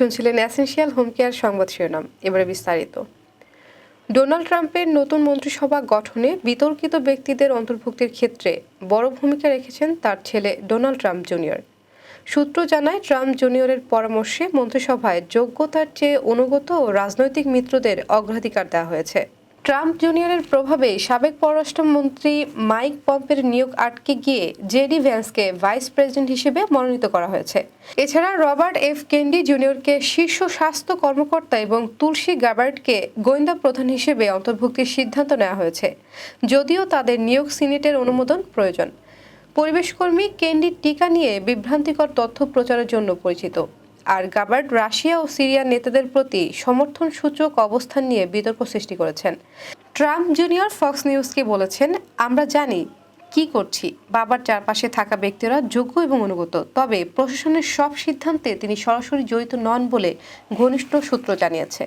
শুনছিলেন essential home care সংবাদ শিরোনাম। এবারে বিস্তারিত। ডোনাল্ড ট্রাম্পের নতুন মন্ত্রিসভা গঠনে বিতর্কিত ব্যক্তিদের অন্তর্ভুক্তির ক্ষেত্রে বড় ভূমিকা রেখেছেন তার ছেলে ডোনাল্ড ট্রাম্প জুনিয়র। সূত্র জানায়, ট্রাম্প জুনিয়রের পরামর্শে মন্ত্রিসভায় যোগ্যতার চেয়ে অনুগত ও রাজনৈতিক মিত্রদের অগ্রাধিকার দেওয়া হয়েছে। ট্রাম্প জুনিয়রের প্রভাবে সাবেক পররাষ্ট্রমন্ত্রী মাইক পম্পের নিয়োগ আটকে গিয়ে জেডি ভ্যান্সকে ভাইস প্রেসিডেন্ট হিসেবে মনোনীত করা হয়েছে। এছাড়া রবার্ট এফ কেনেডি জুনিয়রকে শীর্ষ স্বাস্থ্য কর্মকর্তা এবং তুলসী গ্যাবার্টকে গোয়েন্দা প্রধান হিসেবে অন্তর্ভুক্তির সিদ্ধান্ত নেওয়া হয়েছে, যদিও তাদের নিয়োগ সিনেটের অনুমোদন প্রয়োজন। পরিবেশকর্মী কেনেডি টিকা নিয়ে বিভ্রান্তিকর তথ্য প্রচারের জন্য পরিচিত, আর গাবার্ড রাশিয়া ও সিরিয়ার নেতাদের প্রতি সমর্থন সূচক অবস্থান নিয়ে বিতর্ক সৃষ্টি করেছেন। ট্রাম্প জুনিয়র ফক্স নিউজকে বলেছেন, আমরা জানি কি করছি। বাবার চারপাশে থাকা ব্যক্তিরা যোগ্য এবং অনুগত, তবে প্রশাসনের সব সিদ্ধান্তে তিনি সরাসরি জড়িত নন বলে ঘনিষ্ঠ সূত্র জানিয়েছে।